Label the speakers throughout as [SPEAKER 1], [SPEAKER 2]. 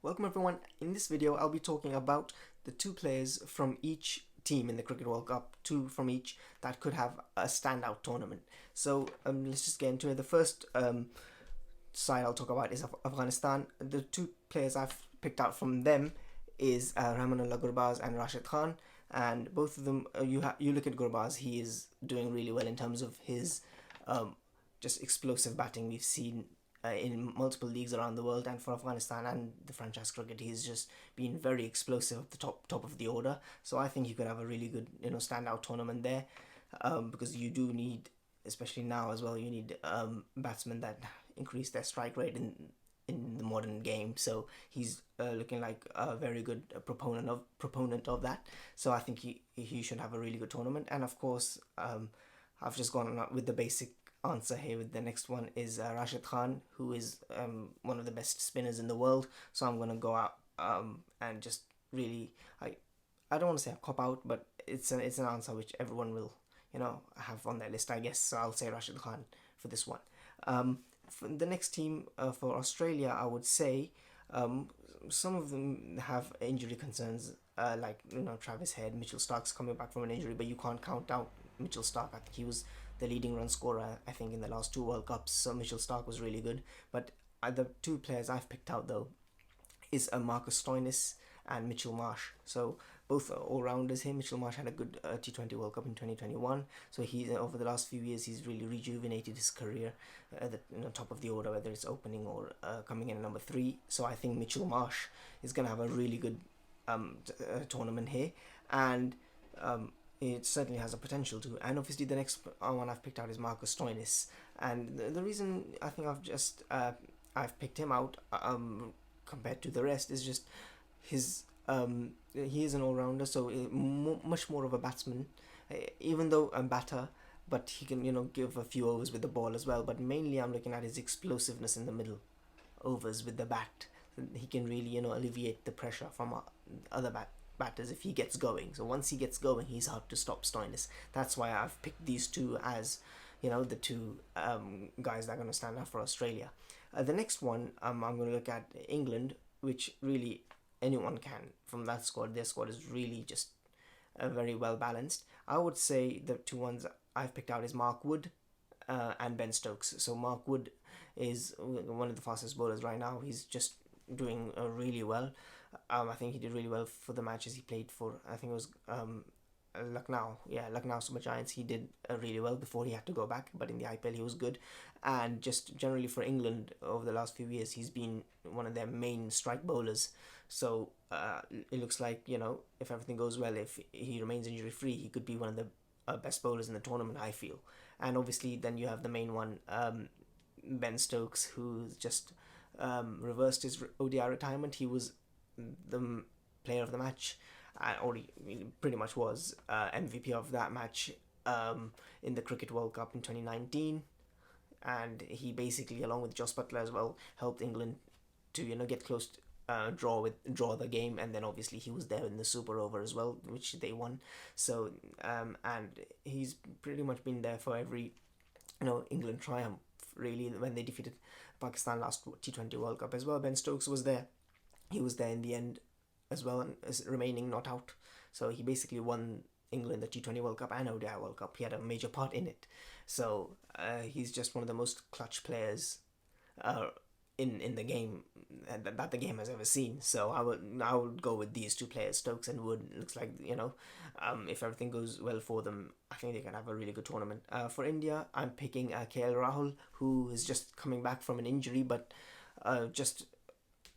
[SPEAKER 1] Welcome everyone. In this video I'll be talking about the two players from each team in the Cricket World Cup, two from each that could have a standout tournament. So let's just get into it. The first side I'll talk about is Afghanistan. The two players I've picked out from them is Rahmanullah Gurbaz and Rashid Khan, and both of them you look at Gurbaz, he is doing really well in terms of his um, just explosive batting. We've seen in multiple leagues around the world, and for Afghanistan and the franchise cricket, he's just been very explosive at the top of the order. So I think he could have a really good standout tournament there, because you do need, especially now as well, you need batsmen that increase their strike rate in the modern game. So he's looking like a very good proponent of that. So I think he should have a really good tournament. And of course, I've just gone with the basic answer here. With the next one is Rashid Khan, who is one of the best spinners in the world. So I'm gonna go out and just really, I don't want to say a cop out, but it's an answer which everyone will have on their list, I guess. So I'll say Rashid Khan for this one. For the next team, for Australia, I would say some of them have injury concerns, like Travis Head, Mitchell Stark's coming back from an injury, but you can't count out Mitchell Stark. I think he was the leading run scorer, I think, in the last two World Cups. So Mitchell Stark was really good. But the two players I've picked out though is Marcus Stoinis and Mitchell Marsh. So both are all-rounders here. Mitchell Marsh had a good T20 World Cup in 2021. So he over the last few years he's really rejuvenated his career at the top of the order, whether it's opening or coming in at number 3. So I think Mitchell Marsh is going to have a really good tournament here, and it certainly has a potential to. And obviously the next one I've picked out is Marcus Stoinis, and the reason I think I've picked him out compared to the rest is just his he is an all-rounder, so much more of a batsman, even though a batter, but he can give a few overs with the ball as well. But mainly I'm looking at his explosiveness in the middle overs with the bat. He can really alleviate the pressure from other batters if he gets going. So once he gets going, he's hard to stop. Stoinis. That's why I've picked these two as the two guys that are going to stand out for Australia. The next one, I'm going to look at England, which really anyone can from that squad. Their squad is really just very well balanced. I would say the two ones I've picked out is Mark Wood and Ben Stokes. So Mark Wood is one of the fastest bowlers right now. He's just doing really well. I think he did really well for the matches he played for. I think it was Lucknow Super Giants. He did really well before he had to go back, but in the IPL he was good. And just generally for England over the last few years, he's been one of their main strike bowlers. So it looks like if everything goes well, if he remains injury free, he could be one of the best bowlers in the tournament, I feel. And obviously then you have the main one, Ben Stokes, who's just reversed his ODI retirement. He was the player of the match, or he pretty much was MVP of that match in the Cricket World Cup in 2019, and he basically, along with Jos Buttler as well, helped England to get close to draw the game. And then obviously he was there in the super over as well, which they won. So and he's pretty much been there for every England triumph, really, when they defeated Pakistan last T20 World Cup as well. Ben Stokes was there. He was there in the end as well, and remaining not out. So he basically won England the T20 World Cup and ODI World Cup. He had a major part in it. So he's just one of the most clutch players in the game that the game has ever seen. So I would go with these two players, Stokes and Wood. It looks like if everything goes well for them, I think they can have a really good tournament. For India, I'm picking Kaale Rahul, who is just coming back from an injury, but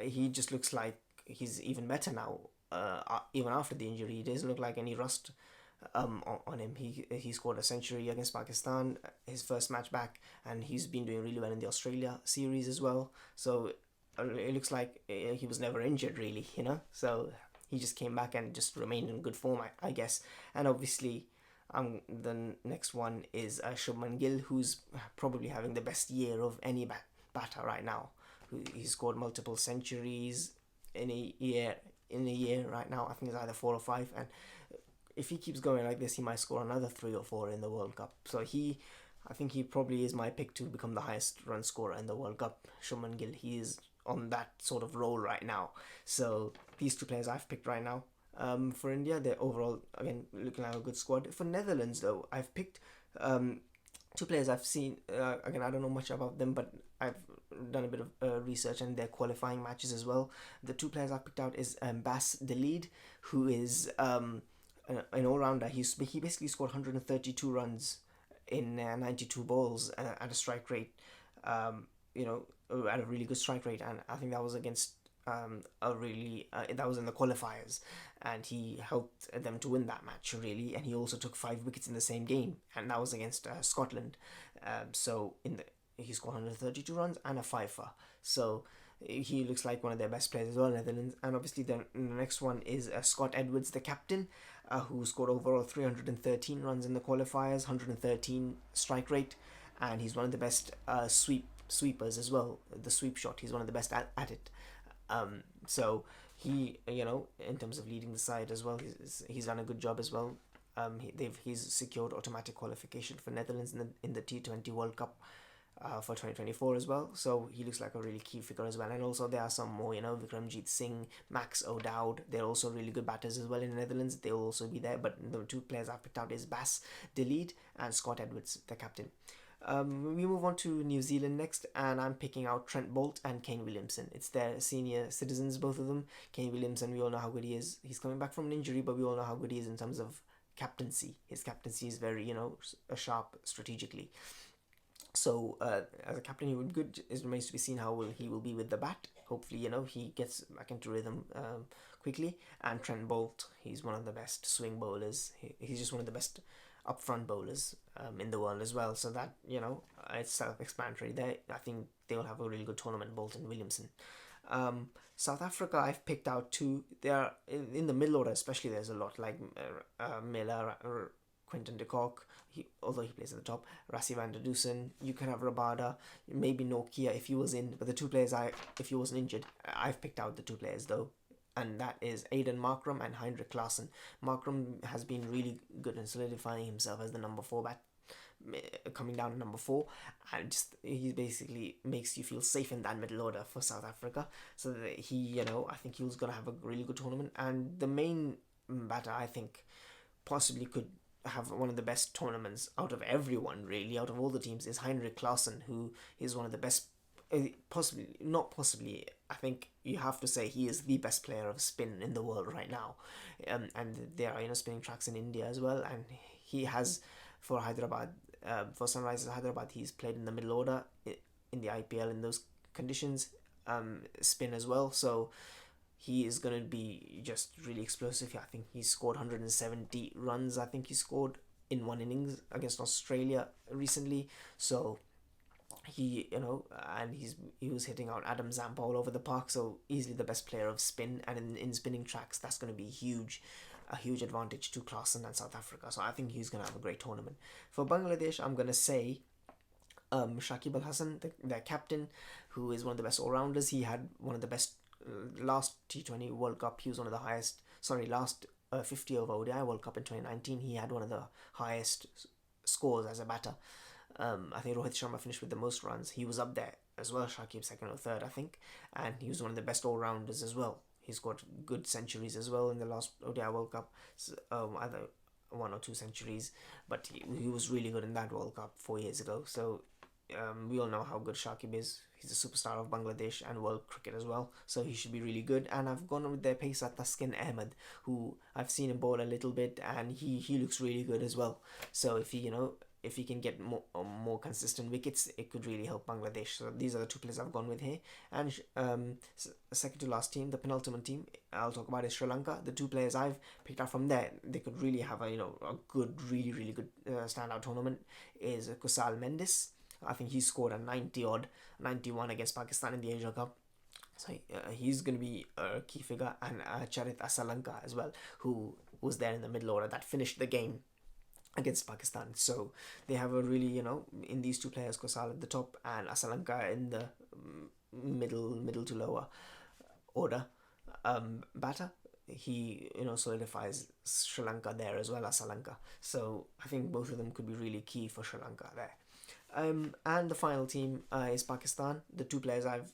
[SPEAKER 1] he just looks like he's even better now. Even after the injury, he doesn't look like any rust on him. He scored a century against Pakistan, his first match back, and he's been doing really well in the Australia series as well. So it looks like he was never injured, really, So he just came back and just remained in good form, I guess. And obviously the next one is Shubman Gill, who's probably having the best year of any batter right now. He scored multiple centuries in a year right now. I think it's either 4 or 5, and if he keeps going like this, he might score another 3 or 4 in the World Cup. So I think he probably is my pick to become the highest run scorer in the World Cup. Shubman Gill, he is on that sort of role right now. So these two players I've picked right now. For India, they're overall again looking like a good squad. For Netherlands, though, I've picked two players I've seen. Again, I don't know much about them, but I've done a bit of research and their qualifying matches as well. The two players I picked out is Bas De Lead, who is an all-rounder. He basically scored 132 runs in 92 balls at a strike rate. You know, at a really good strike rate, and I think that was against a really that was in the qualifiers, and he helped them to win that match really. And he also took 5 wickets in the same game, and that was against Scotland. So in the he scored 132 runs and a fifer. So he looks like one of their best players as well, Netherlands. And obviously the next one is Scott Edwards, the captain, who scored overall 313 runs in the qualifiers, 113 strike rate, and he's one of the best sweepers as well. The sweep shot, he's one of the best at it. So he, in terms of leading the side as well, he's done a good job as well. He's secured automatic qualification for Netherlands in the T20 World Cup for 2024 as well. So he looks like a really key figure as well. And also there are some more, Vikramjit Singh, Max O'Dowd. They're also really good batters as well in the Netherlands. They'll also be there. But the two players I've picked out is Bas De Lead and Scott Edwards, the captain. We move on to New Zealand next, and I'm picking out Trent Boult and Kane Williamson. It's their senior citizens, both of them. Kane Williamson, we all know how good he is. He's coming back from an injury, but we all know how good he is in terms of captaincy. His captaincy is very, sharp strategically. So as a captain, he would good. It remains to be seen how he will be with the bat. Hopefully, he gets back into rhythm quickly. And Trent Boult, he's one of the best swing bowlers. He's just one of the best upfront bowlers in the world as well. So that it's self-explanatory. There, I think they will have a really good tournament. Boult and Williamson. South Africa, I've picked out two. They are in the middle order, especially. There's a lot like Miller, Quinton de Kock, although he plays at the top, Rassie van der Dusen. You can have Rabada, maybe Nokia if he was in. But the two players, if he wasn't injured, I've picked out the two players though. And that is Aiden Markram and Heinrich Klaassen. Markram has been really good in solidifying himself as the number 4 bat, coming down to number 4, and just he basically makes you feel safe in that middle order for South Africa. So that he, I think he was going to have a really good tournament. And the main batter, I think, possibly could have one of the best tournaments out of everyone, really, out of all the teams, is Heinrich Klaassen, who is one of the best. I think you have to say he is the best player of spin in the world right now. And there are spinning tracks in India as well, and he has for Hyderabad, for Sunrisers Hyderabad, he's played in the middle order in the IPL in those conditions, spin as well. So he is going to be just really explosive. I think he scored 170 runs. I think he scored in one innings against Australia recently. So he, and he was hitting out Adam Zampa all over the park. So easily the best player of spin, and in spinning tracks, that's going to be a huge advantage to Klaassen and South Africa. So I think he's going to have a great tournament. For Bangladesh, I'm going to say Shakib Al Hasan, their captain, who is one of the best all-rounders. He had one of the best last T20 World Cup. He was one of the highest, last 50 over ODI World Cup in 2019. He had one of the highest scores as a batter. I think Rohit Sharma finished with the most runs. He was up there as well, Shakib second or third, I think. And he was one of the best all-rounders as well. He scored good centuries as well in the last ODI World Cup. Either 1 or 2 centuries. But he was really good in that World Cup 4 years ago. So we all know how good Shakib is. He's a superstar of Bangladesh and world cricket as well. So he should be really good. And I've gone with their pacer Taskin Ahmed, who I've seen him bowl a little bit, and he looks really good as well. So if he can get more consistent wickets, it could really help Bangladesh. So these are the two players I've gone with here. And second to last team, the penultimate team I'll talk about is Sri Lanka. The two players I've picked out from there, they could really have a good, really, really good standout tournament, is Kusal Mendis. I think he scored a 91 against Pakistan in the Asia Cup. So he's going to be a key figure. And Charith Asalanka as well, who was there in the middle order that finished the game against Pakistan. So they have a really, in these two players, Kusal at the top and Asalanka in the middle to lower order batter. He, solidifies Sri Lanka there as well as Asalanka. So I think both of them could be really key for Sri Lanka there. And the final team is Pakistan. The two players I've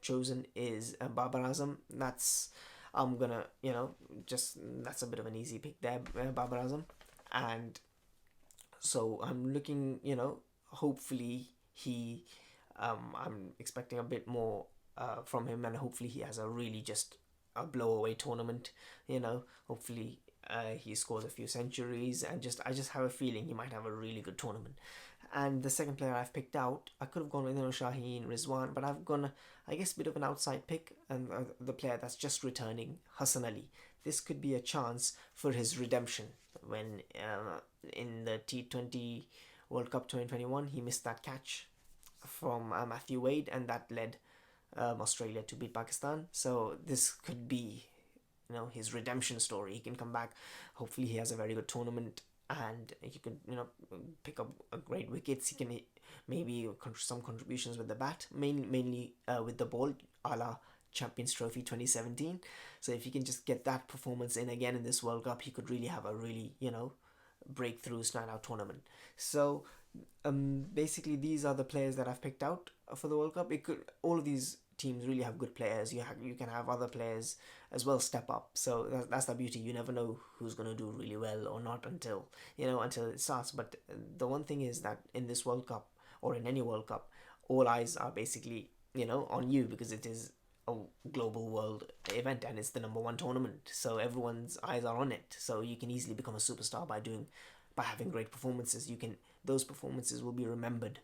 [SPEAKER 1] chosen is Babar Azam. That's I'm gonna, just that's a bit of an easy pick there, Babar Azam. And so I'm looking, hopefully I'm expecting a bit more from him, and hopefully he has a really just a blow away tournament. Hopefully he scores a few centuries, and I just have a feeling he might have a really good tournament. And the second player I've picked out, I could have gone with Shaheen Rizwan, but I've gone, I guess, a bit of an outside pick, and the player that's just returning, Hassan Ali. This could be a chance for his redemption when in the T20 World Cup 2021 he missed that catch from Matthew Wade, and that led Australia to beat Pakistan. So this could be, his redemption story. He can come back. Hopefully, he has a very good tournament, and he could, pick up a great wickets. He can maybe some contributions with the bat, mainly with the ball, a la Champions Trophy 2017. So if he can just get that performance in again in this World Cup, he could really have a really, breakthrough standout tournament. So basically these are the players that I've picked out for the World Cup. It could All of these teams really have good players. You can have other players as well step up. So that's the beauty. You never know who's going to do really well or not until it starts. But the one thing is that in this World Cup, or in any World Cup, all eyes are basically on you, because it is a global world event and it's the number one tournament. So everyone's eyes are on it. So you can easily become a superstar by having great performances. Those performances will be remembered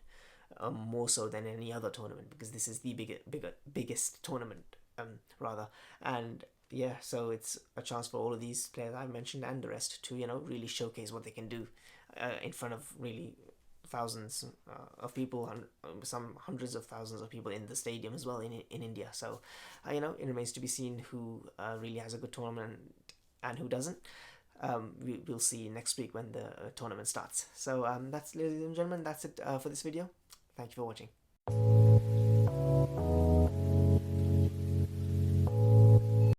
[SPEAKER 1] more so than any other tournament, because this is the biggest tournament, rather. And yeah, so it's a chance for all of these players I've mentioned and the rest to really showcase what they can do in front of really thousands of people, and some hundreds of thousands of people in the stadium as well in India. So it remains to be seen who really has a good tournament and who doesn't. We'll see next week when the tournament starts. So that's, ladies and gentlemen, that's it for this video. Thank you for watching.